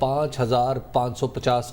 5,550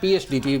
PSDP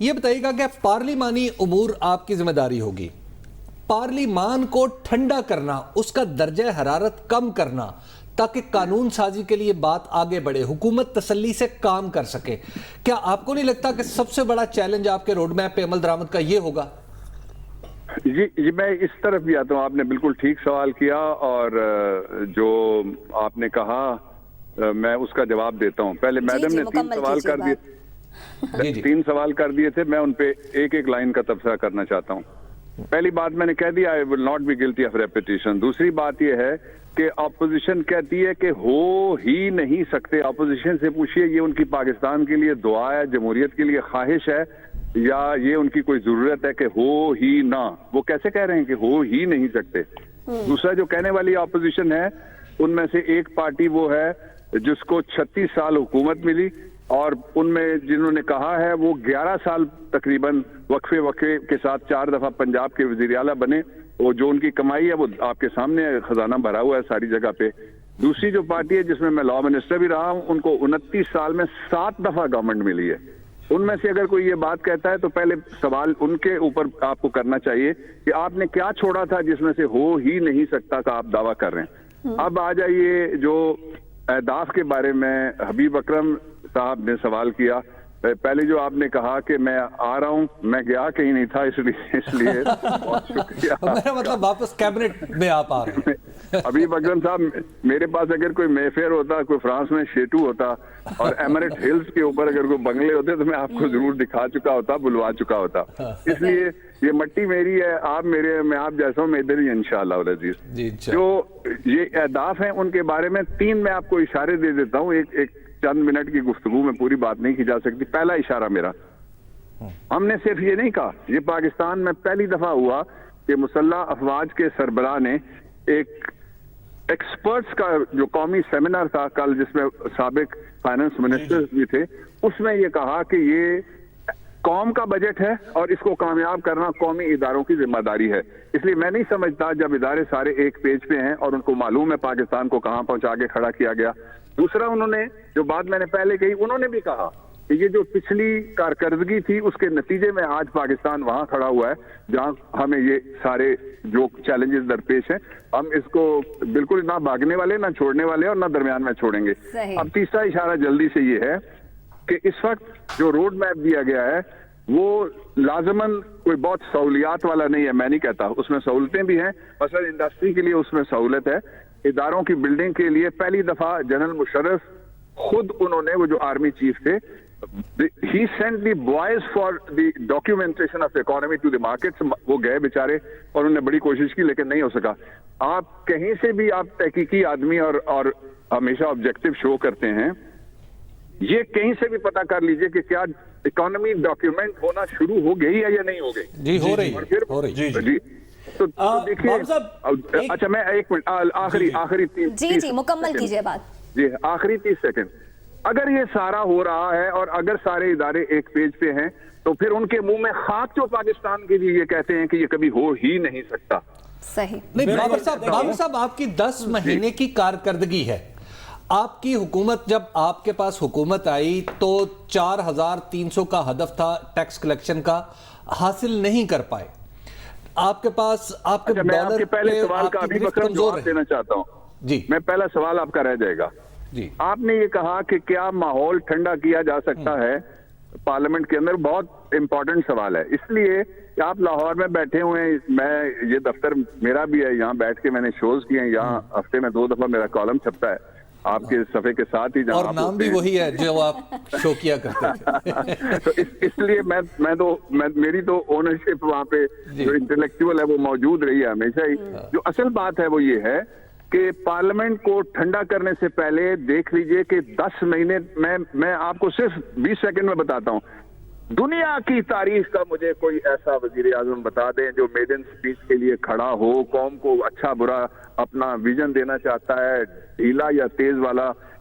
یہ بتائیے گا کہ پارلیمانی امور آپ کی ذمہ داری ہوگی، پارلیمان کو ٹھنڈا کرنا، اس کا درجہ حرارت کم کرنا تاکہ قانون سازی کے لیے بات آگے بڑھے، حکومت تسلی سے کام کر سکے. کیا آپ کو نہیں لگتا کہ سب سے بڑا چیلنج آپ کے روڈ میپ پہ عمل درآمد کا یہ ہوگا؟ جی میں اس طرف بھی آتا ہوں. آپ نے بالکل ٹھیک سوال کیا، اور جو آپ نے کہا میں اس کا جواب دیتا ہوں. پہلے میڈم نے 3 سوال کر دیے، 3 سوال کر دیے تھے، میں ان پہ ایک ایک لائن کا تبصرہ کرنا چاہتا ہوں. پہلی بات میں نے کہہ دیا I will not be guilty of repetition. دوسری بات یہ ہے کہ اپوزیشن کہتی ہے کہ ہو ہی نہیں سکتے. اپوزیشن سے پوچھئے یہ ان کی پاکستان کے لیے دعا ہے، جمہوریت کے لیے خواہش ہے، یا یہ ان کی کوئی ضرورت ہے کہ ہو ہی نہ؟ وہ کیسے کہہ رہے ہیں کہ ہو ہی نہیں سکتے؟ دوسرا جو کہنے والی اپوزیشن ہے ان میں سے ایک پارٹی وہ ہے جس کو 36 سال حکومت ملی، اور ان میں جنہوں نے کہا ہے وہ 11 سال تقریباً وقفے کے ساتھ 4 دفعہ پنجاب کے وزیر اعلیٰ بنے، وہ جو ان کی کمائی ہے وہ آپ کے سامنے ہے، خزانہ بھرا ہوا ہے ساری جگہ پہ. دوسری جو پارٹی ہے جس میں لا منسٹر بھی رہا ہوں، ان کو 29 سال میں 7 دفعہ گورنمنٹ ملی ہے. ان میں سے اگر کوئی یہ بات کہتا ہے تو پہلے سوال ان کے اوپر آپ کو کرنا چاہیے کہ آپ نے کیا چھوڑا تھا جس میں سے ہو ہی نہیں سکتا کا آپ دعویٰ کر رہے ہیں. اب آ جائیے جو اہداف کے بارے میں حبیب اکرم صاحب نے سوال کیا. پہلے جو آپ نے کہا کہ میں آ رہا ہوں، میں گیا کہیں نہیں تھا، اس لیے بہت شکریہ. میرا مطلب واپس کیبنٹ میں آپ آ رہے ہیں. حبیب اکرم صاحب، میرے پاس اگر کوئی مے فیئر ہوتا، کوئی فرانس میں شیٹو ہوتا، اور ایمریٹ ہلز کے اوپر اگر کوئی بنگلے ہوتے تو میں آپ کو ضرور دکھا چکا ہوتا، بلوا چکا ہوتا. اس لیے یہ مٹی میری ہے، آپ میرے، میں آپ جیسا ہوں، میں ادھر ہی انشاءاللہ العزیز. جو یہ اہداف ہیں ان کے بارے میں 3 میں آپ کو اشارے دے دیتا ہوں. ایک چند منٹ کی گفتگو میں پوری بات نہیں کی جا سکتی. پہلا اشارہ میرا، ہم نے صرف یہ نہیں کہا، یہ پاکستان میں پہلی دفعہ ہوا کہ مسلح افواج کے سربراہ نے ایک ایکسپرٹس کا جو قومی سیمینار تھا کل، جس میں سابق فائنانس منسٹر بھی تھے، اس میں یہ کہا کہ یہ قوم کا بجٹ ہے اور اس کو کامیاب کرنا قومی اداروں کی ذمہ داری ہے. اس لیے میں نہیں سمجھتا جب ادارے سارے ایک پیج پہ ہیں اور ان کو معلوم ہے پاکستان کو کہاں پہنچا کے کھڑا کیا گیا. دوسرا، انہوں نے جو بات میں نے پہلے کہی، انہوں نے بھی کہا کہ یہ جو پچھلی کارکردگی تھی اس کے نتیجے میں آج پاکستان وہاں کھڑا ہوا ہے جہاں ہمیں یہ سارے جو چیلنجز درپیش ہیں، ہم اس کو بالکل نہ بھاگنے والے، نہ چھوڑنے والے، اور نہ درمیان میں چھوڑیں گے. اب تیسرا اشارہ جلدی سے یہ ہے کہ اس وقت جو روڈ میپ دیا گیا ہے وہ لازماً کوئی بہت سہولیات والا نہیں ہے. میں نہیں کہتا، اس میں سہولتیں بھی ہیں. مثلا انڈسٹری کے لیے اس میں سہولت ہے. اداروں کی بلڈنگ کے لیے پہلی دفعہ جنرل مشرف خود، انہوں نے، وہ جو آرمی چیف تھے، he sent the boys for the documentation of the economy to the markets. وہ گئے بیچارے اور انہوں نے بڑی کوشش کی لیکن نہیں ہو سکا. آپ کہیں سے بھی آپ تحقیقی آدمی اور ہمیشہ آبجیکٹو شو کرتے ہیں، یہ کہیں سے بھی پتا کر لیجئے کہ کیا اکانومی ڈاکیومنٹ ہونا شروع ہو گئی ہے یا نہیں ہو گئی. جی ہو رہی. جی تو دیکھیے، اچھا میں ایک منٹ، آخری جی مکمل کیجئے بات. جی آخری 30 سیکنڈ. اگر یہ سارا ہو رہا ہے اور اگر سارے ادارے ایک پیج پہ ہیں تو پھر ان کے منہ میں خاک جو پاکستان کے لیے یہ کہتے ہیں کہ یہ کبھی ہو ہی نہیں سکتا. صحیح. نہیں بابر صاحب، آپ کی 10 مہینے کی کارکردگی ہے. آپ کی حکومت، جب آپ کے پاس حکومت آئی تو 4300 کا ہدف تھا ٹیکس کلیکشن کا، حاصل نہیں کر پائے. آپ کے پاس آپ کے میں آپ کے پہلے سوال کا ابھی جواب دینا چاہتا ہوں. جی میں پہلا سوال آپ کا رہ جائے گا. جی آپ نے یہ کہا کہ کیا ماحول ٹھنڈا کیا جا سکتا ہے پارلیمنٹ کے اندر. بہت امپورٹنٹ سوال ہے، اس لیے کہ آپ لاہور میں بیٹھے ہوئے ہیں. میں، یہ دفتر میرا بھی ہے، یہاں بیٹھ کے میں نے شوز کیے ہیں. یہاں ہفتے میں 2 دفعہ میرا کالم چھپتا ہے آپ کے صفحے کے ساتھ ہی، جہاں اور نام بھی وہی ہے جو آپ شو کیا کرتے تھے. تو اس لیے میری تو اونرشپ وہاں پہ جو انٹلیکچوئل ہے وہ موجود رہی ہے ہمیشہ ہی. جو اصل بات ہے وہ یہ ہے کہ پارلیمنٹ کو ٹھنڈا کرنے سے پہلے دیکھ لیجئے کہ 10 مہینے میں آپ کو صرف 20 سیکنڈ میں بتاتا ہوں. دنیا کی تاریخ کا مجھے کوئی ایسا وزیر اعظم بتا دیں جو میڈن اسپیچ کے لیے کھڑا ہو، قوم کو اچھا برا اپنا ویژن دینا چاہتا ہے، ڈھیلا یا تیز والا،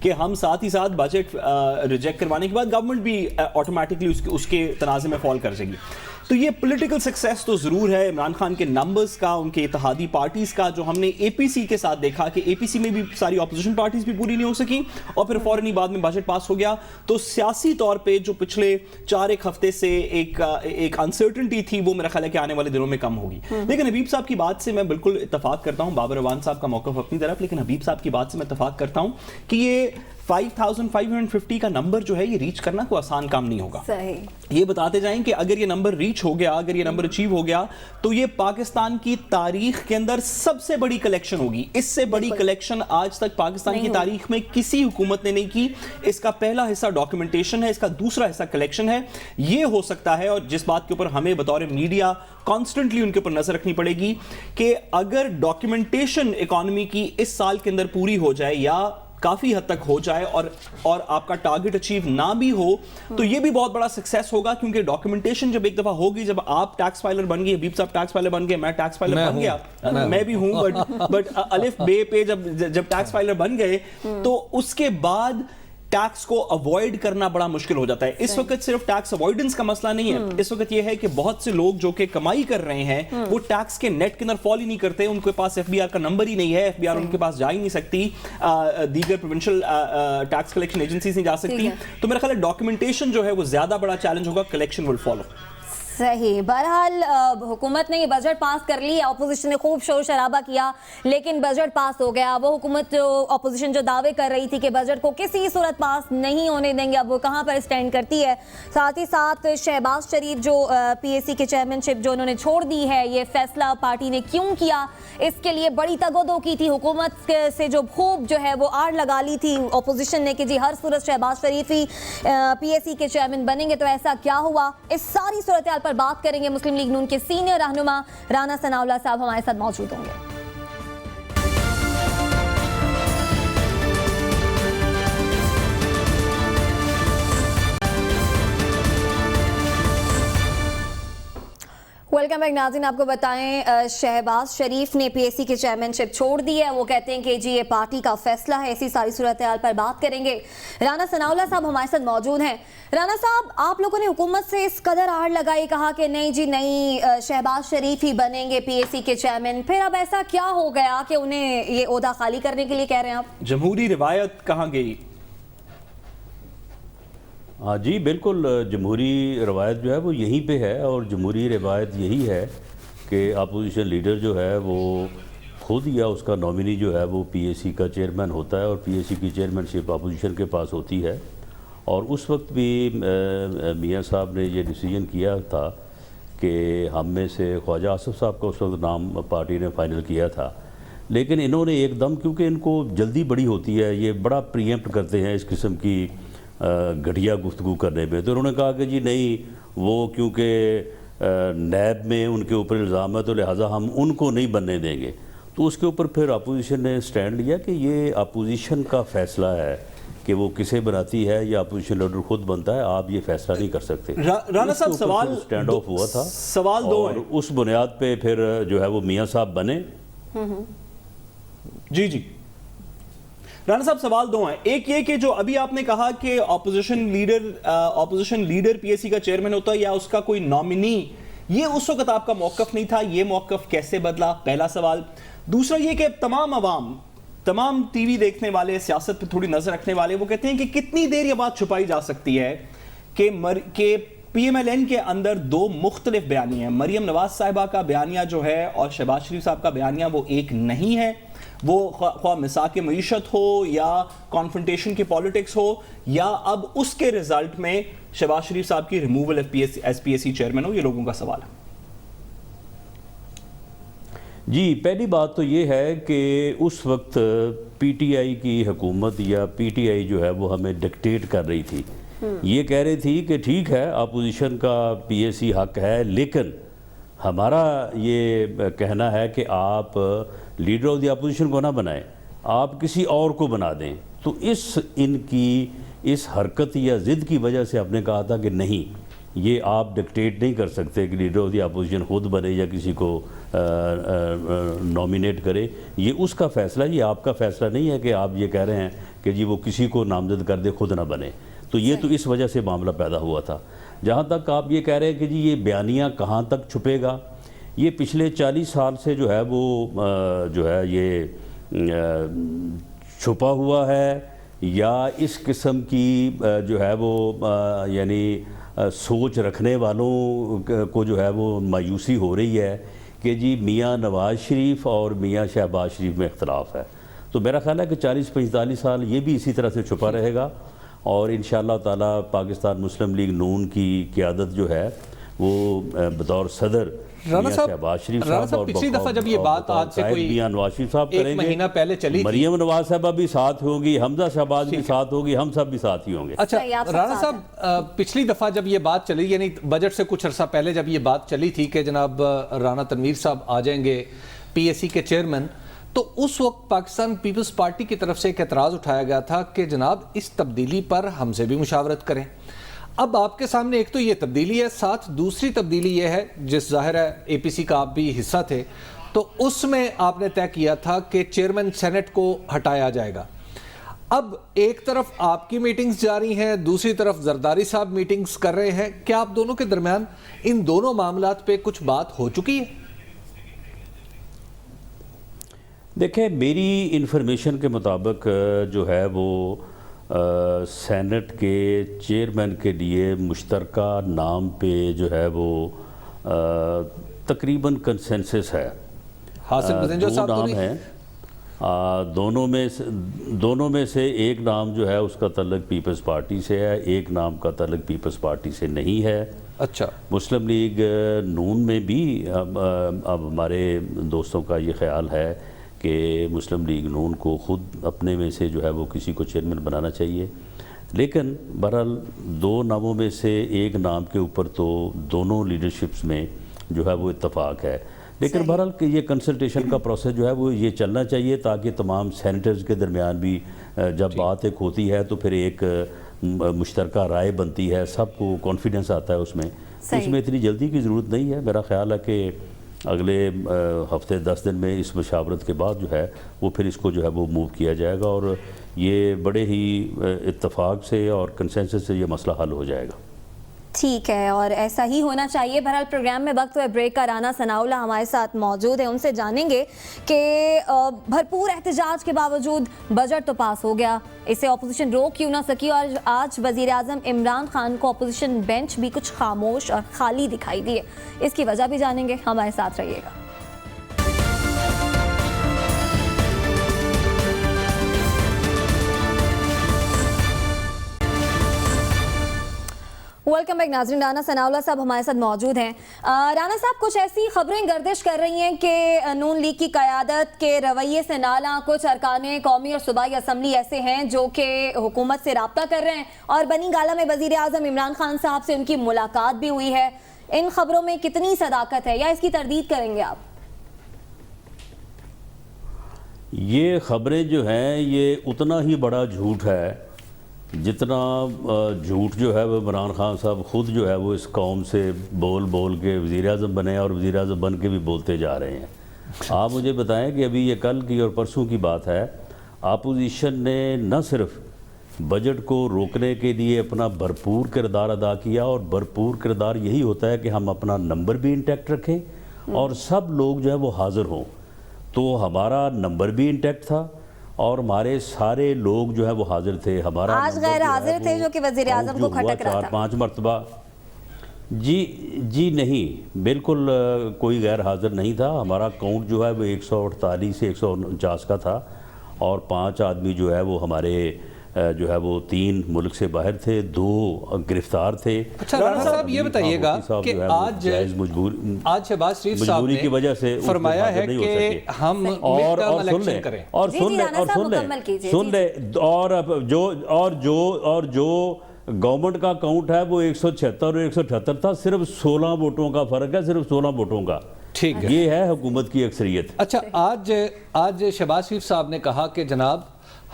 کہ ہم ساتھ ہی ساتھ بجٹ ریجیکٹ کروانے کے بعد گورنمنٹ بھی آٹومیٹکلی اس کے تنازع میں فال کر جائے گی. تو یہ پولیٹیکل سکسیس تو ضرور ہے عمران خان کے نمبرز کا, ان کے اتحادی پارٹیز کا, جو ہم نے اے پی سی کے ساتھ دیکھا کہ اے پی سی میں بھی ساری اپوزیشن پارٹیز بھی پوری نہیں ہو سکی اور پھر فوراً ہی بعد میں بجٹ پاس ہو گیا. تو سیاسی طور پہ جو پچھلے 4-1 ہفتے سے ایک انسرٹنٹی تھی وہ میرا خیال ہے کہ آنے والے دنوں میں کم ہوگی. لیکن حبیب صاحب کی بات سے میں بالکل اتفاق کرتا ہوں, بابر اعوان صاحب کا موقف اپنی طرف, لیکن حبیب صاحب کی بات سے میں اتفاق کرتا ہوں کہ یہ 5550 کا نمبر جو ہے یہ ریچ کرنا کوئی آسان کام نہیں ہوگا. یہ بتاتے جائیں کہ اگر یہ نمبر ریچ ہو گیا, اگر یہ نمبر اچیو ہو گیا تو یہ پاکستان کی تاریخ کے اندر سب سے بڑی کلیکشن ہوگی. اس سے بڑی کلیکشن آج تک پاکستان کی تاریخ میں کسی حکومت نے نہیں کی. اس کا پہلا حصہ ڈاکیومنٹیشن ہے, اس کا دوسرا حصہ کلیکشن ہے. یہ ہو سکتا ہے, اور جس بات کے اوپر ہمیں بطور میڈیا کانسٹنٹلی ان کے اوپر نظر رکھنی پڑے گی کہ اگر ڈاکیومنٹیشن اکانومی کی اس سال کے اندر پوری ہو جائے یا کافی حد تک ہو جائے اور آپ کا ٹارگٹ اچیو نہ بھی ہو تو یہ بھی بہت بڑا سکسیس ہوگا, کیونکہ ڈاکیومنٹیشن جب ایک دفعہ ہوگی, جب آپ ٹیکس فائلر بن گئے, حبیب صاحب ٹیکس فائلر بن گئے, میں ٹیکس فائلر بن گیا, میں بھی ہوں, بٹ الف بے پہ جب ٹیکس فائلر بن گئے تو اس کے بعد ٹیکس کو اوائڈ کرنا بڑا مشکل ہو جاتا ہے. اس وقت صرف ٹیکس اوائڈنس کا مسئلہ نہیں ہے, اس وقت یہ ہے کہ بہت سے لوگ جو کہ کمائی کر رہے ہیں وہ ٹیکس کے نیٹ کے اندر فال ہی نہیں کرتے, ان کے پاس ایف بی آر کا نمبر ہی نہیں ہے, ایف بی آر ان کے پاس جا ہی نہیں سکتی, دیگر پروونشل ٹیکس کلیکشن ایجنسیز نہیں جا سکتی. تو میرا خیال ہے ڈاکیومنٹیشن جو ہے وہ زیادہ بڑا چیلنج ہوگا, کلیکشن ول فالو. صحیح. بہرحال حکومت نے یہ بجٹ پاس کر لی, اپوزیشن نے خوب شور شرابہ کیا لیکن بجٹ پاس ہو گیا. وہ حکومت اپوزیشن جو دعوے کر رہی تھی کہ بجٹ کو کسی صورت پاس نہیں ہونے دیں گے, اب وہ کہاں پر اسٹینڈ کرتی ہے. ساتھ ہی ساتھ شہباز شریف جو پی اے سی کے چیئرمین شپ جو انہوں نے چھوڑ دی ہے, یہ فیصلہ پارٹی نے کیوں کیا, اس کے لیے بڑی تگ و دو کی تھی. حکومت سے جو خوب جو ہے وہ آڑ لگا لی تھی اپوزیشن نے کہ جی ہر صورت شہباز شریف ہی پی اے سی کے چیئرمین بنیں گے, تو ایسا کیا ہوا. اس ساری صورتحال پر بات کریں گے. مسلم لیگ نون کے سینئر رہنما رانا ثناء اللہ صاحب ہمارے ساتھ موجود ہوں گے. ویلکم بیک ناظرین. آپ کو بتائیں شہباز شریف نے پی ایس سی کے چیئرمین شپ چھوڑ دی ہے. وہ کہتے ہیں کہ جی یہ پارٹی کا فیصلہ ہے. اسی ساری صورتحال پر بات کریں گے. رانا ثناء اللہ صاحب ہمارے ساتھ موجود ہیں. رانا صاحب, آپ لوگوں نے حکومت سے اس قدر آڑ لگائی, کہا کہ نہیں جی نہیں شہباز شریف ہی بنیں گے پی ایس سی کے چیئرمین, پھر اب ایسا کیا ہو گیا کہ انہیں یہ عہدہ خالی کرنے کے لیے کہہ رہے ہیں آپ؟ جمہوری روایت کہاں گئی؟ ہاں جی بالکل, جمہوری روایت جو ہے وہ یہیں پہ ہے, اور جمہوری روایت یہی ہے کہ اپوزیشن لیڈر جو ہے وہ خود یا اس کا نامنی جو ہے وہ پی اے سی کا چیئرمین ہوتا ہے, اور پی اے سی کی چیئرمین شپ اپوزیشن کے پاس ہوتی ہے. اور اس وقت بھی میاں صاحب نے یہ ڈیسیجن کیا تھا کہ ہم میں سے خواجہ آصف صاحب کا اس وقت نام پارٹی نے فائنل کیا تھا, لیکن انہوں نے ایک دم, کیونکہ ان کو جلدی بڑی ہوتی ہے, یہ بڑا پریمپٹ کرتے ہیں اس قسم کی گھٹیا گفتگو کرنے میں, تو انہوں نے کہا کہ جی نہیں وہ کیونکہ نیب میں ان کے اوپر الزام ہے تو لہٰذا ہم ان کو نہیں بننے دیں گے. تو اس کے اوپر پھر اپوزیشن نے سٹینڈ لیا کہ یہ اپوزیشن کا فیصلہ ہے کہ وہ کسے بناتی ہے, یا اپوزیشن لیڈر خود بنتا ہے, آپ یہ فیصلہ نہیں کر سکتے. رانا صاحب سوال سٹینڈ آف ہوا تھا, سوال دو اور اس بنیاد پہ پھر جو ہے وہ میاں صاحب بنے. جی رانا صاحب سوال دو ہیں. ایک یہ کہ جو ابھی آپ نے کہا کہ opposition leader P S C کا چیئرمین ہوتا ہے یا اس کا کوئی نامنی, یہ اس وقت آپ کا موقف نہیں تھا, یہ موقف کیسے بدلا؟ پہلا سوال. دوسرا یہ کہ تمام عوام, تمام ٹی وی دیکھنے والے, سیاست پہ تھوڑی نظر رکھنے والے, وہ کہتے ہیں کہ کتنی دیر یہ بات چھپائی جا سکتی ہے کہ پی ایم ایل این کے اندر دو مختلف بیانیے ہیں. مریم نواز صاحبہ کا بیانیہ جو ہے اور شہباز شریف صاحب کا بیانیہ وہ ایک نہیں ہے. وہ خواہ مساق معیشت ہو یا کانفرنٹیشن کی پالیٹکس ہو, یا اب اس کے ریزلٹ میں شہباز شریف صاحب کی removal as P S C chairman ہو, یہ لوگوں کا سوال ہے. جی پہلی بات تو یہ ہے کہ اس وقت پی ٹی آئی کی حکومت یا پی ٹی آئی جو ہے وہ ہمیں ڈکٹیٹ کر رہی تھی. یہ کہہ رہی تھی کہ ٹھیک ہے اپوزیشن کا پی اے سی حق ہے, لیکن ہمارا یہ کہنا ہے کہ آپ لیڈر آف دی اپوزیشن کو نہ بنائیں, آپ کسی اور کو بنا دیں. تو ان کی اس حرکت یا ضد کی وجہ سے ہم نے کہا تھا کہ نہیں, یہ آپ ڈکٹیٹ نہیں کر سکتے کہ لیڈر آف دی اپوزیشن خود بنے یا کسی کو نامینیٹ کرے. یہ اس کا فیصلہ، یہ آپ کا فیصلہ نہیں ہے کہ آپ یہ کہہ رہے ہیں کہ جی وہ کسی کو نامزد کر دے خود نہ بنے. تو یہ تو اس وجہ سے معاملہ پیدا ہوا تھا. جہاں تک آپ یہ کہہ رہے ہیں کہ جی یہ بیانیہ کہاں تک چھپے گا، یہ پچھلے 40 سال سے جو ہے وہ جو ہے یہ چھپا ہوا ہے، یا اس قسم کی جو ہے وہ یعنی سوچ رکھنے والوں کو جو ہے وہ مایوسی ہو رہی ہے کہ جی میاں نواز شریف اور میاں شہباز شریف میں اختلاف ہے. تو میرا خیال ہے کہ 40-45 سال یہ بھی اسی طرح سے چھپا رہے گا، اور انشاءاللہ تعالی پاکستان مسلم لیگ نون کی قیادت جو ہے وہ بطور صدر رانا صاحب، شہباز شریف رانا صاحب صاحب پچھلی دفعہ جب یہ بات آج سے کوئی میاں نواز شریف صاحب ایک کریں گے، مہینہ پہلے چلی تھی، مریم نواز صاحبہ بھی ساتھ ہوں گی، حمزہ شہباز بھی ساتھ ہوگی، ہم سب بھی ساتھ ہی ہوں گے. اچھا صحیح، آپ سب رانا ساتھ صاحب پچھلی دفعہ جب یہ بات چلی، یعنی بجٹ سے کچھ عرصہ پہلے جب یہ بات چلی تھی کہ جناب رانا تنویر صاحب آ جائیں گے پی ایس سی کے چیئرمین، تو اس وقت پاکستان پیپلز پارٹی کی طرف سے ایک اعتراض اٹھایا گیا تھا کہ جناب اس تبدیلی پر ہم سے بھی مشاورت کریں. اب آپ کے سامنے ایک تو یہ تبدیلی ہے، ساتھ دوسری تبدیلی یہ ہے، جس ظاہر ہے اے پی سی کا آپ بھی حصہ تھے، تو اس میں آپ نے طے کیا تھا کہ چیئرمین سینٹ کو ہٹایا جائے گا. اب ایک طرف آپ کی میٹنگز جاری ہیں، دوسری طرف زرداری صاحب میٹنگز کر رہے ہیں. کیا آپ دونوں کے درمیان ان دونوں معاملات پہ کچھ بات ہو چکی ہے؟ دیکھیں، میری انفارمیشن کے مطابق جو ہے وہ سینٹ کے چیئرمین کے لیے مشترکہ نام پہ جو ہے وہ تقریباً کنسنسس ہے. حاصل بزنجو دو صاحب تو نام نہیں؟ ہیں، دونوں میں سے ایک نام جو ہے اس کا تعلق پیپلز پارٹی سے ہے، ایک نام کا تعلق پیپلز پارٹی سے نہیں ہے. اچھا، مسلم لیگ نون میں بھی اب ہمارے دوستوں کا یہ خیال ہے کہ مسلم لیگ نون کو خود اپنے میں سے جو ہے وہ کسی کو چیئرمین بنانا چاہیے. لیکن بہرحال دو ناموں میں سے ایک نام کے اوپر تو دونوں لیڈرشپس میں جو ہے وہ اتفاق ہے. لیکن بہرحال کہ یہ کنسلٹیشن کا پروسیس جو ہے وہ یہ چلنا چاہیے تاکہ تمام سینیٹرز کے درمیان بھی جب بات ایک ہوتی ہے تو پھر ایک مشترکہ رائے بنتی ہے، سب کو کانفیڈنس آتا ہے اس میں. اس میں اتنی جلدی کی ضرورت نہیں ہے. میرا خیال ہے کہ اگلے ہفتے 10 دن میں اس مشاورت کے بعد جو ہے وہ پھر اس کو جو ہے وہ موو کیا جائے گا، اور یہ بڑے ہی اتفاق سے اور کنسنسس سے یہ مسئلہ حل ہو جائے گا. ٹھیک ہے، اور ایسا ہی ہونا چاہیے. بہرحال پروگرام میں وقت ہوئے بریک کا. رانا ثناء اللہ ہمارے ساتھ موجود ہیں، ان سے جانیں گے کہ بھرپور احتجاج کے باوجود بجٹ تو پاس ہو گیا، اسے اپوزیشن روک کیوں نہ سکی، اور آج وزیر اعظم عمران خان کو اپوزیشن بینچ بھی کچھ خاموش اور خالی دکھائی دیے. اس کی وجہ بھی جانیں گے، ہمارے ساتھ رہیے گا. ویلکم بیک ناظرین. رانا ثناء اللہ صاحب ہمارے ساتھ موجود ہیں. رانا صاحب، کچھ ایسی خبریں گردش کر رہی ہیں کہ نون لیگ کی قیادت کے رویے سے نالاں کچھ ارکان قومی اور صوبائی اسمبلی ایسے ہیں جو کہ حکومت سے رابطہ کر رہے ہیں، اور بنی گالہ میں وزیر اعظم عمران خان صاحب سے ان کی ملاقات بھی ہوئی ہے. ان خبروں میں کتنی صداقت ہے، یا اس کی تردید کریں گے آپ؟ یہ خبریں جو ہیں یہ اتنا ہی بڑا جھوٹ ہے جتنا جھوٹ جو ہے وہ عمران خان صاحب خود جو ہے وہ اس قوم سے بول بول کے وزیر اعظم بنے اور وزیر اعظم بن کے بھی بولتے جا رہے ہیں. آپ مجھے بتائیں کہ ابھی یہ کل کی اور پرسوں کی بات ہے، اپوزیشن نے نہ صرف بجٹ کو روکنے کے لیے اپنا بھرپور کردار ادا کیا، اور بھرپور کردار یہی ہوتا ہے کہ ہم اپنا نمبر بھی انٹیکٹ رکھیں اور سب لوگ جو ہے وہ حاضر ہوں. تو ہمارا نمبر بھی انٹیکٹ تھا اور ہمارے سارے لوگ جو ہے وہ حاضر تھے. ہمارا آج غیر حاضر تھے جو کہ وزیر اعظم کو کھٹک رہا تھا. 4-5 مرتبہ جی نہیں، بالکل کوئی غیر حاضر نہیں تھا. ہمارا کاؤنٹ جو ہے وہ 148 سے 149 کا تھا، اور 5 آدمی جو ہے وہ ہمارے جو ہے وہ 3 ملک سے باہر تھے، 2 گرفتار تھے. اچھا رانا صاحب یہ بتائیے گا کہ آج شہباز شریف صاحب مجبوری کی وجہ سے فرمایا ہے کہ ہم اور سن لیں اور جو گورنمنٹ کا کاؤنٹ ہے وہ 176 اور 178 تھا، صرف 16 ووٹوں کا فرق ہے، صرف 16 ووٹوں کا. ٹھیک ہے، یہ ہے حکومت کی اکثریت. اچھا آج شہباز شریف صاحب نے کہا کہ جناب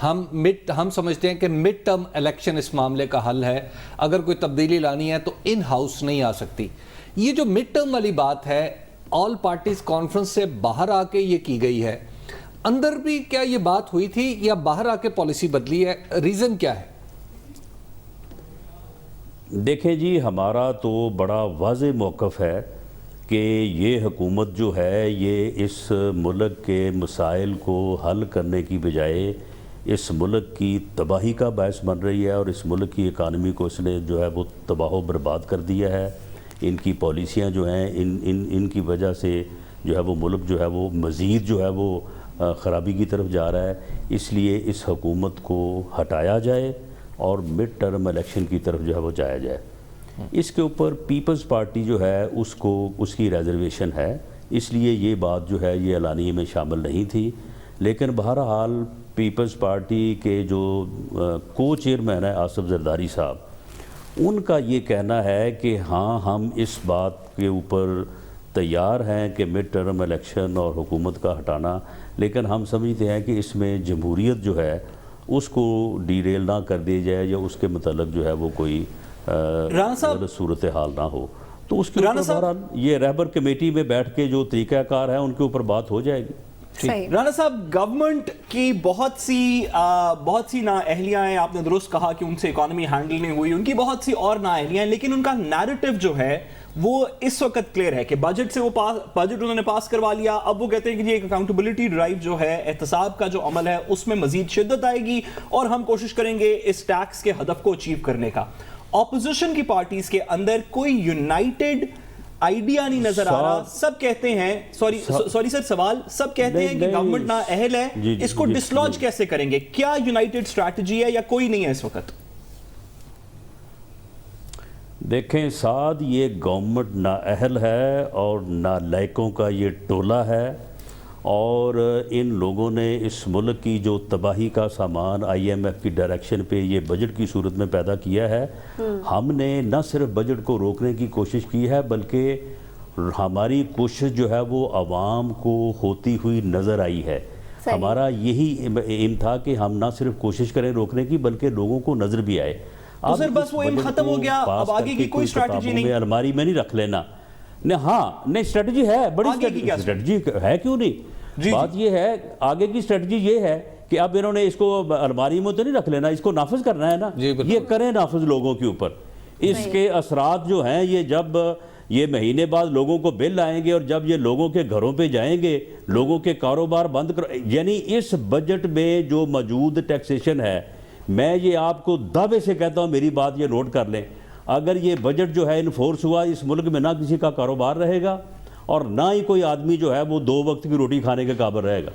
ہم سمجھتے ہیں کہ مڈ ٹرم الیکشن اس معاملے کا حل ہے. اگر کوئی تبدیلی لانی ہے تو ان ہاؤس نہیں آ سکتی. یہ جو مڈ ٹرم والی بات ہے آل پارٹیز کانفرنس سے باہر آ کے یہ کی گئی ہے, اندر بھی کیا یہ بات ہوئی تھی یا باہر آ کے پالیسی بدلی ہے؟ ریزن کیا ہے؟ دیکھیں جی, ہمارا تو بڑا واضح موقف ہے کہ یہ حکومت جو ہے یہ اس ملک کے مسائل کو حل کرنے کی بجائے اس ملک کی تباہی کا باعث بن رہی ہے, اور اس ملک کی اکانومی کو اس نے جو ہے وہ تباہ و برباد کر دیا ہے. ان کی پالیسیاں جو ہیں ان کی وجہ سے جو ہے وہ ملک جو ہے وہ مزید جو ہے وہ خرابی کی طرف جا رہا ہے. اس لیے اس حکومت کو ہٹایا جائے اور مڈ ٹرم الیکشن کی طرف جو ہے وہ جایا جائے. اس کے اوپر پیپلز پارٹی جو ہے اس کی ریزرویشن ہے, اس لیے یہ بات جو ہے یہ اعلانیے میں شامل نہیں تھی. لیکن بہرحال پیپلز پارٹی کے جو کو چیئرمین ہیں آصف زرداری صاحب, ان کا یہ کہنا ہے کہ ہاں ہم اس بات کے اوپر تیار ہیں کہ مڈ ٹرم الیکشن اور حکومت کا ہٹانا, لیکن ہم سمجھتے ہیں کہ اس میں جمہوریت جو ہے اس کو ڈیریل نہ کر دی جائے یا اس کے متعلق جو ہے وہ کوئی غلط صورتحال نہ ہو. تو اس کے اوپر یہ رہبر کمیٹی میں بیٹھ کے جو طریقہ کار ہے ان کے اوپر بات ہو جائے گی. رانا صاحب, گورنمنٹ کی بہت سی نااہلیاں ہیں, آپ نے درست کہا کہ ان سے اکانومی ہینڈل نہیں ہوئی, ان کی بہت سی اور نااہلیاں ہیں, لیکن ان کا نیریٹو جو ہے وہ اس وقت کلیئر ہے کہ بجٹ سے وہ بجٹ انہوں نے پاس کروا لیا. اب وہ کہتے ہیں کہ ایک اکاؤنٹیبلٹی ڈرائیو جو ہے, احتساب کا جو عمل ہے, اس میں مزید شدت آئے گی اور ہم کوشش کریں گے اس ٹیکس کے ہدف کو اچیو کرنے کا. اپوزیشن کی پارٹیز کے اندر کوئی یونائٹڈ آئیڈیا نہیں نظر آ رہا. سب کہتے ہیں سوری سر سوال, سب کہتے ہیں کہ گورنمنٹ نااہل ہے, اس کو ڈسلوج کیسے کریں گے؟ کیا یونائٹڈ اسٹریٹجی ہے یا کوئی نہیں ہے اس وقت؟ دیکھیں سعد, یہ گورنمنٹ نااہل ہے اور نالائقوں کا یہ ٹولہ ہے, اور ان لوگوں نے اس ملک کی جو تباہی کا سامان IMF کی ڈائریکشن پہ یہ بجٹ کی صورت میں پیدا کیا ہے. ہم نے نہ صرف بجٹ کو روکنے کی کوشش کی ہے بلکہ ہماری کوشش جو ہے وہ عوام کو ہوتی ہوئی نظر آئی ہے. ہمارا یہی ایم تھا کہ ہم نہ صرف کوشش کریں روکنے کی بلکہ لوگوں کو نظر بھی آئے. تو سر بس وہ ایم ختم ہو گیا, اب آگے کی کوئی اسٹریٹجی نہیں؟ الماری میں نہیں رکھ لینا. ہاں نہیں, اسٹریٹجی ہے, بڑی اسٹریٹجی ہے, کیوں نہیں. بات یہ ہے, آگے کی اسٹریٹجی یہ ہے کہ اب انہوں نے اس کو الماری میں تو نہیں رکھ لینا, اس کو نافذ کرنا ہے نا. یہ کریں نافذ لوگوں کے اوپر. اس کے اثرات جو ہیں یہ جب یہ مہینے بعد لوگوں کو بل آئیں گے اور جب یہ لوگوں کے گھروں پہ جائیں گے, لوگوں کے کاروبار بند یعنی اس بجٹ میں جو موجود ٹیکسیشن ہے, میں یہ آپ کو دعوے سے کہتا ہوں, میری بات یہ نوٹ کر لیں, اگر یہ بجٹ جو ہے انفورس ہوا, اس ملک میں نہ کسی کا کاروبار رہے گا اور نہ ہی کوئی آدمی جو ہے وہ 2 وقت کی روٹی کھانے کے قابل رہے گا.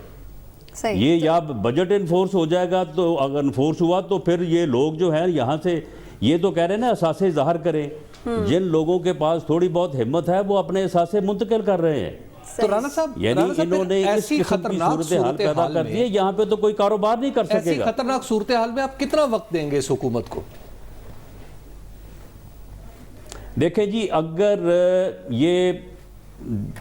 یہ یا بجٹ انفورس ہو جائے گا, تو اگر انفورس ہوا تو پھر یہ لوگ جو ہیں یہاں سے یہ تو کہہ رہے ہیں نا اثاثے ظاہر کریں. جن لوگوں کے پاس تھوڑی بہت ہمت ہے وہ اپنے اثاثے منتقل کر رہے ہیں. تو رانا صاحب, یعنی انہوں نے اس قسم کی صورتحال پیدا کر دی ہے, یہاں پہ تو کوئی کاروبار نہیں کر سکے گا. ایسی خطرناک صورتحال میں آپ کتنا وقت دیں گے اس حکومت کو؟ دیکھیں جی, اگر یہ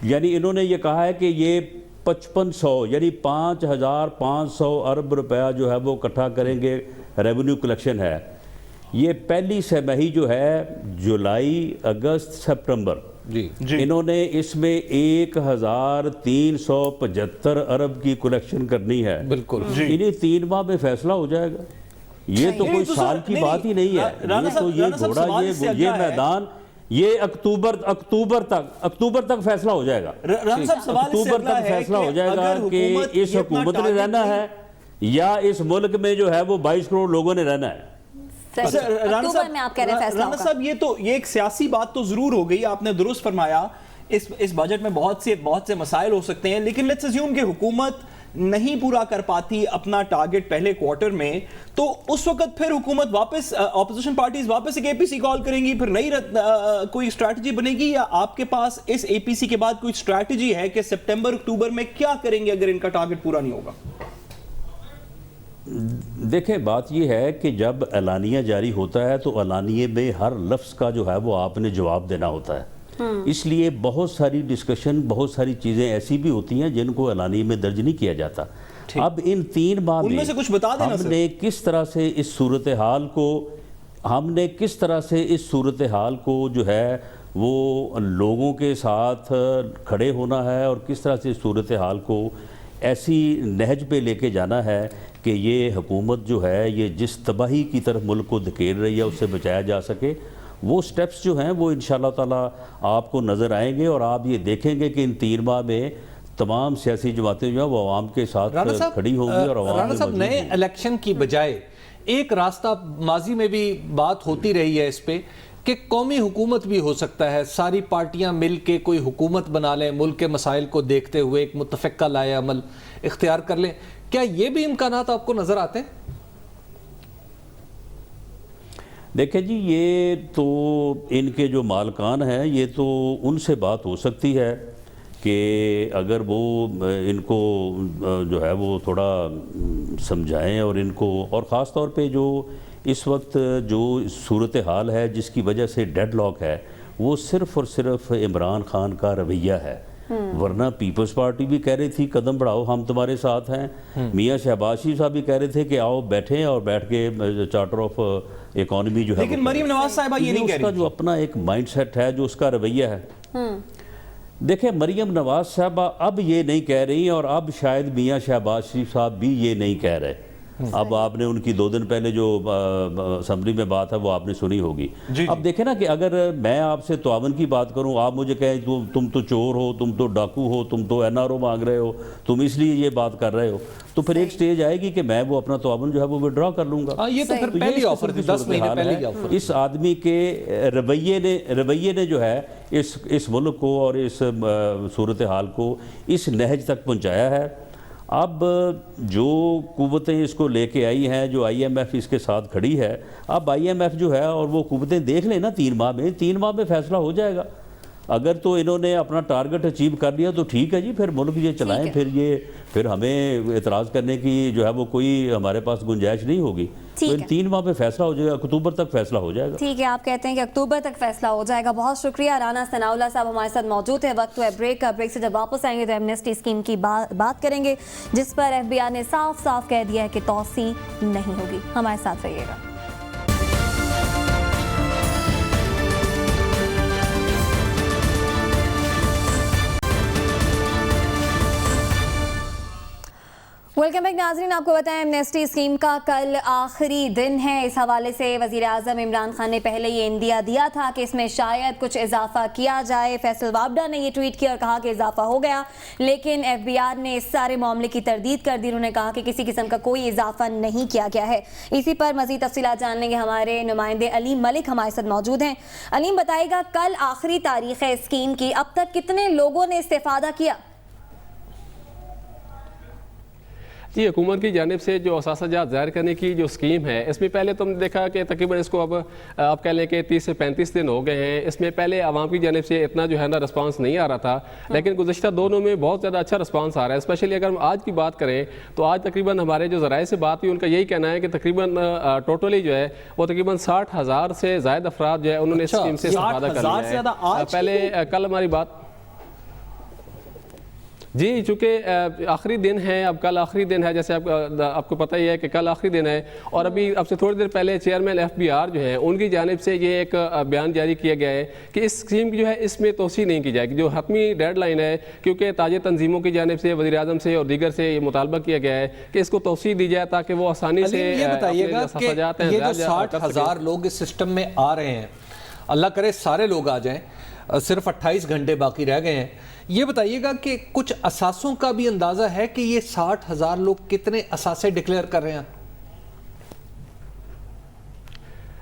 یعنی انہوں نے یہ کہا ہے کہ یہ 5500 یعنی 5500 ارب روپیہ جو ہے وہ اکٹھا کریں گے, ریونیو کلیکشن ہے. یہ پہلی سہ ماہی جو ہے جولائی, اگست, سپٹمبر, انہوں نے اس میں 1375 ارب کی کلیکشن کرنی ہے. بالکل, انہیں 3 ماہ میں فیصلہ ہو جائے گا. یہ تو کوئی سال کی بات ہی نہیں ہے. یہ تو یہ گھوڑا, یہ میدان, یہ اکتوبر تک فیصلہ ہو جائے گا. اکتوبر تک فیصلہ ہو جائے گا کہ اس حکومت نے رہنا ہے یا اس ملک میں جو ہے وہ 22 کروڑ لوگوں نے رہنا ہے. رانا صاحب, یہ ایک سیاسی بات تو ضرور ہو گئی, آپ نے درست فرمایا. اس بجٹ میں بہت سے مسائل ہو سکتے ہیں, لیکن لیٹس اسیوم کہ حکومت نہیں پورا کر پاتی اپنا ٹارگٹ پہلے کوارٹر میں, تو اس وقت پھر حکومت واپس, اپوزیشن پارٹیز واپس ایک APC کال کریں گی, پھر نئی کوئی اسٹریٹجی بنے گی, یا آپ کے پاس اس APC کے بعد کوئی اسٹریٹجی ہے کہ سپٹمبر اکتوبر میں کیا کریں گے اگر ان کا ٹارگٹ پورا نہیں ہوگا؟ دیکھیں بات یہ ہے کہ جب اعلانیہ جاری ہوتا ہے تو اعلانیے میں ہر لفظ کا جو ہے وہ آپ نے جواب دینا ہوتا ہے. اس لیے بہت ساری ڈسکشن, بہت ساری چیزیں ایسی بھی ہوتی ہیں جن کو اعلانیے میں درج نہیں کیا جاتا. اب ان 3 ماہ ان میں سے کچھ بتا دینا ہم نے کس طرح سے اس صورتحال کو جو ہے وہ لوگوں کے ساتھ کھڑے ہونا ہے اور کس طرح سے اس صورتحال کو ایسی نہج پہ لے کے جانا ہے کہ یہ حکومت جو ہے یہ جس تباہی کی طرف ملک کو دھکیل رہی ہے اس سے بچایا جا سکے. وہ سٹیپس جو ہیں وہ انشاءاللہ تعالی آپ کو نظر آئیں گے اور آپ یہ دیکھیں گے کہ ان 3 ماہ میں تمام سیاسی جماعتیں جو ہیں وہ عوام کے ساتھ کھڑی ہوں گی اور عوام رانا صاحب نئے الیکشن کی بجائے ایک راستہ ماضی میں بھی بات ہوتی رہی ہے اس پہ کہ قومی حکومت بھی ہو سکتا ہے, ساری پارٹیاں مل کے کوئی حکومت بنا لیں, ملک کے مسائل کو دیکھتے ہوئے ایک متفقہ لائے عمل اختیار کر لیں. کیا یہ بھی امکانات آپ کو نظر آتے ہیں؟ دیکھیں جی, یہ تو ان کے جو مالکان ہیں یہ تو ان سے بات ہو سکتی ہے کہ اگر وہ ان کو جو ہے وہ تھوڑا سمجھائیں اور ان کو, اور خاص طور پہ جو اس وقت جو صورتحال ہے جس کی وجہ سے ڈیڈ لاک ہے وہ صرف اور صرف عمران خان کا رویہ ہے. ورنہ پیپلز پارٹی بھی کہہ رہی تھی قدم بڑھاؤ ہم تمہارے ساتھ ہیں, میاں شہباز شریف صاحب بھی کہہ رہے تھے کہ آؤ بیٹھیں اور بیٹھ کے چارٹر آف اکانومی جو ہے, لیکن مریم نواز صاحبہ یہ نہیں کہہ رہی. اس کا جو اپنا ایک مائنڈ سیٹ ہے, جو اس کا رویہ ہے. دیکھیں مریم نواز صاحبہ اب یہ نہیں کہہ رہی اور اب شاید میاں شہباز شریف صاحب بھی یہ نہیں کہہ رہے. اب آپ نے ان کی 2 دن پہلے جو اسمبلی میں بات ہے وہ آپ نے سنی ہوگی. اب دیکھیں نا کہ اگر میں آپ سے تعاون کی بات کروں, آپ مجھے کہیں تم تو چور ہو, تم تو ڈاکو ہو, تم تو NRO مانگ رہے ہو, تم اس لیے یہ بات کر رہے ہو, تو پھر ایک سٹیج آئے گی کہ میں وہ اپنا تعاون جو ہے وہ وڈرا کر لوں گا. یہ تو پھر پہلی آفر تھی, 10 مہینے پہلے کی آفر. اس آدمی کے رویے نے جو ہے اس ملک کو اور اس صورتحال کو اس نہج تک پہنچایا ہے. اب جو قوتیں اس کو لے کے آئی ہیں, جو IMF اس کے ساتھ کھڑی ہے, اب IMF جو ہے اور وہ قوتیں دیکھ لیں نا 3 ماہ میں فیصلہ ہو جائے گا. اگر تو انہوں نے اپنا ٹارگٹ اچیو کر لیا تو ٹھیک ہے جی, پھر ملک یہ چلائیں, پھر ہمیں اعتراض کرنے کی جو ہے وہ کوئی ہمارے پاس گنجائش نہیں ہوگی. تو ان 3 ماہ میں فیصلہ ہو جائے گا, اکتوبر تک فیصلہ ہو جائے گا. ٹھیک ہے, آپ کہتے ہیں کہ اکتوبر تک فیصلہ ہو جائے گا. بہت شکریہ. رانا ثناء اللہ صاحب ہمارے ساتھ موجود ہیں. وقت ہے بریک کا. بریک سے جب واپس آئیں گے تو ایمنسٹی اسکیم کی بات کریں گے جس پر FBI نے صاف صاف کہہ دیا ہے کہ توسیع نہیں ہوگی. ہمارے ساتھ رہیے گا. ویلکم بیک ناظرین. آپ کو بتائیں ایمنسٹی اسکیم کا کل آخری دن ہے. اس حوالے سے وزیر اعظم عمران خان نے پہلے یہ اندیا دیا تھا کہ اس میں شاید کچھ اضافہ کیا جائے. فیصل وابڈا نے یہ ٹویٹ کیا اور کہا کہ اضافہ ہو گیا, لیکن FBI نے اس سارے معاملے کی تردید کر دی. انہوں نے کہا کہ کسی قسم کا کوئی اضافہ نہیں کیا گیا ہے. اسی پر مزید تفصیلات جاننے کے ہمارے نمائندے علیم ملک ہمارے ساتھ موجود ہیں. علیم, بتائے گا کل آخری تاریخ ہے اسکیم کی, اب تک کتنے لوگوں نے استفادہ کیا؟ جی, حکومت کی جانب سے جو اثاثہ جات ظاہر کرنے کی جو اسکیم ہے, اس میں پہلے تم نے دیکھا کہ تقریباً اس کو اب آپ کہہ لیں کہ 30 سے 35 دن ہو گئے ہیں. اس میں پہلے عوام کی جانب سے اتنا جو ہے نا رسپانس نہیں آ رہا تھا, لیکن گزشتہ دونوں میں بہت زیادہ اچھا رسپانس آ رہا ہے. اسپیشلی اگر ہم آج کی بات کریں تو آج تقریباً ہمارے جو ذرائع سے بات ہوئی ان کا یہی کہنا ہے کہ تقریباً ٹوٹلی جو ہے وہ تقریباً 60,000 سے زائد افراد جو ہے انہوں نے اس اسکیم سے استفادہ کر لیا ہے. پہلے کل ہماری بات جی, چونکہ آخری دن ہے, اب کل آخری دن ہے, جیسے آپ کو پتہ ہی ہے کہ کل آخری دن ہے. اور ابھی اب سے تھوڑی دیر پہلے چیئرمین FBR جو ہیں ان کی جانب سے یہ ایک بیان جاری کیا گیا ہے کہ اس اسکیم کی جو ہے اس میں توسیع نہیں کی جائے گی. جو حتمی ڈیڈ لائن ہے, کیونکہ تاجر تنظیموں کی جانب سے وزیر اعظم سے اور دیگر سے یہ مطالبہ کیا گیا ہے کہ اس کو توسیع دی جائے تاکہ وہ آسانی سے. یہ بتائیے گا کہ یہ جو 60,000 لوگ اس سسٹم میں آ رہے ہیں, اللہ کرے سارے لوگ آ جائیں, صرف 28 گھنٹے باقی رہ گئے ہیں, یہ بتائیے گا کہ کچھ اثاثوں کا بھی اندازہ ہے کہ یہ 60,000 لوگ کتنے اثاثے ڈکلیئر کر رہے ہیں؟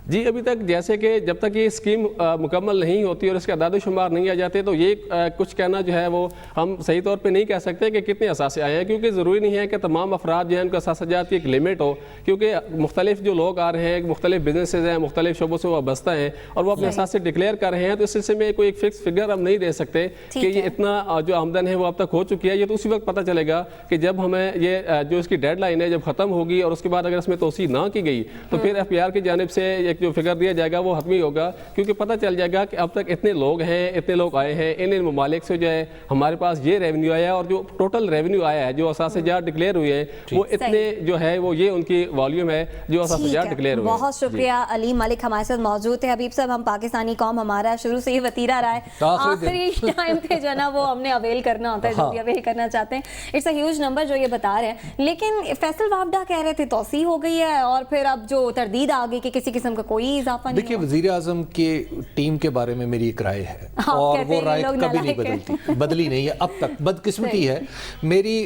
جی, ابھی تک جیسے کہ جب تک یہ اسکیم مکمل نہیں ہوتی اور اس کے اعداد و شمار نہیں آ جاتے تو یہ کچھ کہنا جو ہے وہ ہم صحیح طور پہ نہیں کہہ سکتے کہ کتنے اثاثے آئے ہیں, کیونکہ ضروری نہیں ہے کہ تمام افراد جو ہیں ان کو اثاثہ جات کی ایک لمٹ ہو, کیونکہ مختلف جو لوگ آ رہے ہیں, مختلف بزنسز ہیں, مختلف شعبوں سے وابستہ ہیں اور وہ اپنے اثاثے ڈکلیئر کر رہے ہیں. تو اس سلسلے میں کوئی ایک فکس فگر ہم نہیں دے سکتے کہ یہ اتنا جو آمدن ہے وہ اب تک ہو چکی ہے. یہ تو اسی وقت پتہ چلے گا کہ جب ہمیں یہ جو اس کی ڈیڈ لائن ہے جب ختم ہوگی, اور اس کے بعد اگر اس میں توسیع نہ کی گئی تو پھر FBR کی جانب سے ایک ایک جو فگر دیا جائے گا وہ حتمی ہوگا, کیونکہ پتہ چل جائے گا کہ اب تک اتنے لوگ ہیں, اتنے لوگ آئے ہیں, ان ممالک سے جو ہے ہمارے پاس یہ ریونیو آیا ہے, اور جو ٹوٹل ریونیو آیا ہے جو اثاثہ جات ڈکلیئر ہوئے ہیں وہ اتنے جو ہے وہ یہ ان کی والیوم ہے جو اثاثہ جات ڈکلیئر ہوئے ہیں. بہت شکریہ علیم ملک ہمارے ساتھ موجود تھے. حبیب صاحب, ہم پاکستانی قوم ہمارا شروع سے ہی وتیرہ رہا ہے, آخری ٹائم پہ جو ہے نا وہ ہم نے اویل کرنا ہوتا ہے, جو بھی اویل کرنا چاہتے ہیں. اٹس اے ہیوج نمبر جو یہ بتا رہے ہیں. لیکن فیصل وابڈا کہہ رہے تھے توسیع ہو گئی ہے, اور پھر اب جو تردید آ گئی کہ کسی قسم کا کوئی اضافہ نہیں. دیکھیے, وزیر اعظم کے ٹیم کے بارے میں میری ایک رائے ہے, اور وہ رائے کبھی نہیں بدلی نہیں ہے اب تک. بدقسمتی ہے میری,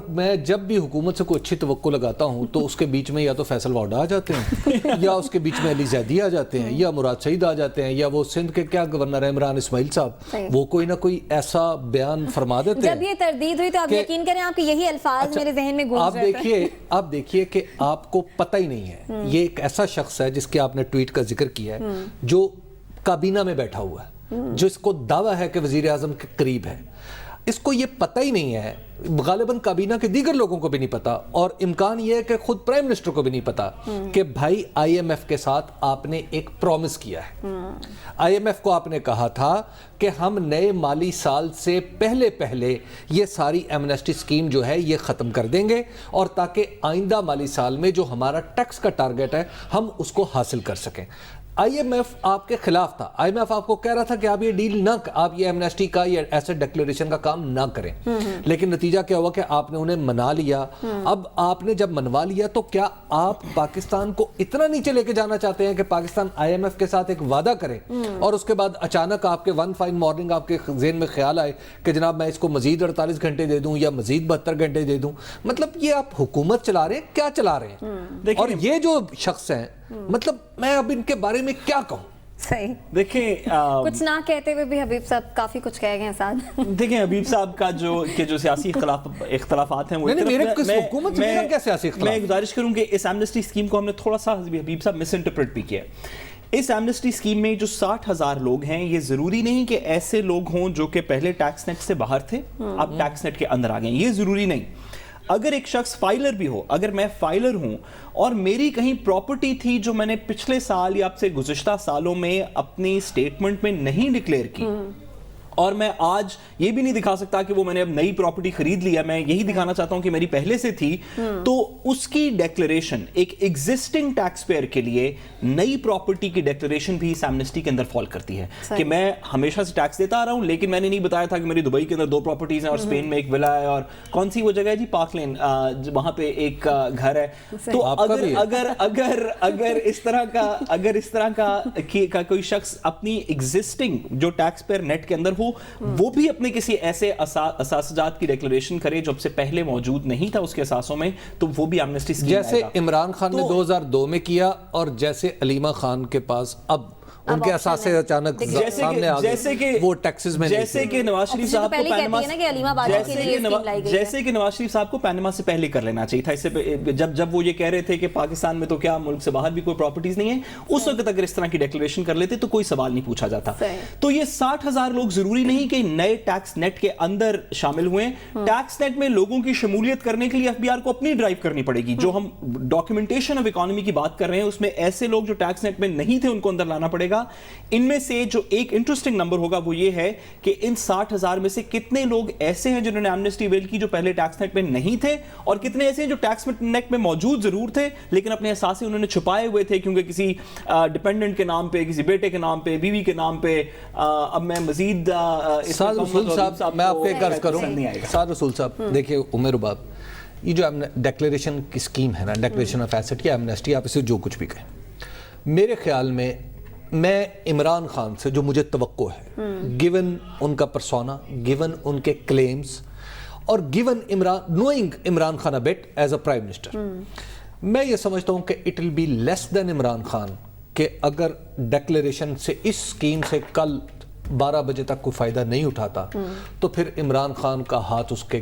میں جب بھی حکومت سے کوئی اچھی توقع لگاتا ہوں تو اس کے بیچ میں یا تو فیصل وابڈا آ جاتے ہیں, یا اس کے بیچ میں علی زیدی آ جاتے ہیں, یا مراد سعید آ جاتے ہیں, یا وہ سندھ کے کیا گورنر ہیں عمران اسماعیل صاحب, وہ کوئی نہ کوئی ایسا بیان فرما دیتے ہیں. جب یہ تردید ہوئی تو آپ یقین کریں آپ کے یہی الفاظ میرے ذہن میں گونج رہے تھے. آپ دیکھیے کہ آپ کو پتہ ہی نہیں ہے, یہ ایک ایسا شخص ہے جس کے آپ نے ٹویٹ کا ذکر کیا ہے, جو کابینہ میں بیٹھا ہوا ہے, جس کو دعویٰ ہے کہ وزیر اعظم کے قریب ہے. اس کو یہ پتہ ہی نہیں ہے, غالباً کابینہ کے دیگر لوگوں کو بھی نہیں پتا, اور امکان یہ ہے کہ خود پرائم منسٹر کو بھی نہیں پتا کہ بھائی آئی ایم ایف کے ساتھ آپ نے ایک پرومس کیا ہے. آئی ایم ایف کو آپ نے کہا تھا کہ ہم نئے مالی سال سے پہلے یہ ساری ایمنسٹی سکیم جو ہے یہ ختم کر دیں گے, اور تاکہ آئندہ مالی سال میں جو ہمارا ٹیکس کا ٹارگٹ ہے ہم اس کو حاصل کر سکیں. آئی ایم ایف آپ کے خلاف تھا. آئی ایم ایف آپ کو کہہ رہا تھا کہ آپ یہ ڈیل نہ, آپ یہ ایمنسٹی کا یا ایسٹ ڈکلیریشن کا کام نہ کریں, لیکن نتیجہ کیا ہوا کہ آپ نے انہیں منا لیا. اب آپ نے جب منوا لیا تو کیا آپ پاکستان کو اتنا نیچے لے کے جانا چاہتے ہیں کہ پاکستان آئی ایم ایف کے ساتھ ایک وعدہ کرے, اور اس کے بعد اچانک آپ کے ون فائن مارننگ آپ کے ذہن میں خیال آئے کہ جناب میں اس کو مزید 48 گھنٹے دے دوں یا مزید 72 گھنٹے دے دوں؟ مطلب یہ آپ حکومت چلا رہے ہیں, کیا چلا رہے ہیں؟ اور یہ جو شخص ہیں, مطلب میں اب ان کے بارے میں کیا کہوں؟ صحیح. دیکھیں کچھ نہ کہتے ہوئے بھی حبیب صاحب کافی کچھ کہہ گئے ہیں ساتھ. دیکھیں حبیب صاحب کا جو سیاسی اختلافات ہیں وہ میں گزارش کروں کہ اس ایمنسٹی اسکیم کو ہم نے تھوڑا سا حبیب صاحب مس انٹرپریٹ بھی کیا. اس ایمنسٹی اسکیم میں جو 60,000 لوگ ہیں, یہ ضروری نہیں کہ ایسے لوگ ہوں جو کہ پہلے ٹیکس نیٹ سے باہر تھے اب ٹیکس نیٹ کے اندر آ گئے, یہ ضروری نہیں. اگر ایک شخص فائلر بھی ہو, اگر میں فائلر ہوں اور میری کہیں پراپرٹی تھی جو میں نے پچھلے سال یا اب سے گزشتہ سالوں میں اپنی سٹیٹمنٹ میں نہیں ڈکلیئر کی, اور میں آج یہ بھی نہیں دکھا سکتا کہ وہ میں نے اب نئی پراپرٹی خرید لیا, میں یہی دکھانا چاہتا ہوں کہ میری پہلے سے تھی, تو اس کی ڈیکلریشن ایک ایگزسٹنگ ٹیکس پیئر کے لیے نئی پراپرٹی کی ڈیکلریشن بھی اس ایمنسٹی کے اندر فال کرتی ہے. کہ میں ہمیشہ سے ٹیکس دیتا آ رہا ہوں, لیکن میں نے نہیں بتایا تھا کہ میری دبئی کے اندر 2 پراپرٹیز ہیں اور اسپین میں ایک ولا ہے, اور کون سی وہ جگہ ہے جی, پارک لین, وہاں پہ ایک گھر ہے. تو اگر اس طرح کا کوئی شخص اپنی ایگزسٹنگ جو ٹیکس پیئر نیٹ کے اندر ہو, وہ بھی اپنے کسی ایسے اساسجات کی ڈیکلریشن کرے جو اب سے پہلے موجود نہیں تھا اس کے اساسوں میں, تو وہ بھی ایمنسٹی اسکیم جیسے عمران خان نے 2002 میں کیا, اور جیسے علیمہ خان کے پاس اب ان کے اساسے اچانک سامنے آ گئے, وہ ٹیکسز میں جیسے کہ نواز شریف صاحب کو پیناما سے پہلے کر لینا چاہیے تھا. اس سے جب وہ یہ کہہ رہے تھے کہ پاکستان میں تو کیا ملک سے باہر بھی کوئی پراپرٹیز نہیں ہیں, اس وقت اگر اس طرح کی ڈیکلریشن کر لیتے تو کوئی سوال نہیں پوچھا جاتا. تو یہ 60,000 لوگ ضروری نہیں کہ نئے ٹیکس نیٹ کے اندر شامل ہوئے. ٹیکس نیٹ میں لوگوں کی شمولیت کرنے کے لیے ایف بی آر کو اپنی ڈرائیو کرنی پڑے گی. جو ہم ڈاکیومنٹیشن آف اکانومی کی بات کر رہے ہیں, اس میں ایسے لوگ جو ٹیکس نیٹ میں نہیں تھے ان کو اندر لانا پڑے گا. ان میں سے جو ایک انٹرسٹنگ نمبر ہوگا وہ یہ ہے کہ ان 60,000 میں سے کتنے لوگ ایسے ہیں جنہوں نے ایمنسٹی ویل کی جو پہلے ٹیکس نیٹ میں نہیں تھے, اور کتنے ایسے ہیں جو ٹیکس نیٹ میں موجود ضرور تھے لیکن اپنے اثاثے انہوں نے چھپائے ہوئے تھے کیونکہ کسی ڈیپینڈنٹ کے نام پہ, کسی بیٹے کے نام پہ, بیوی کے نام پہ. اب میں مزید سعد رسول صاحب, میں آپ کو ایک عرض کروں. سعد رسول صاحب دیکھیں, عمر رباب, یہ جو ڈیکلیریشن کی اسکیم ہے نا, ڈیکلیریشن آف ایسٹ یا ایمنسٹی, آپ اسے جو کچھ بھی کہیں, میرے خیال میں عمران خان سے جو مجھے توقع ہے, گیون ان کا پرسونا, گیون ان کے کلیمز, اور given knowing Imran Khan bat as a prime minister, میں یہ سمجھتا ہوں کہ it will be less than Imran Khan کہ اگر ڈیکلیریشن سے, اس اسکیم سے کل 12 بجے تک کوئی فائدہ نہیں اٹھاتا تو پھر عمران خان کا ہاتھ اس کے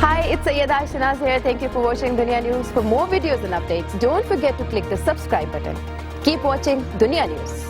Hi, it's Sayyeda Shanaz here. Thank you for watching Dunya News. For more videos and updates, don't forget to click the subscribe button. Keep watching Dunya News.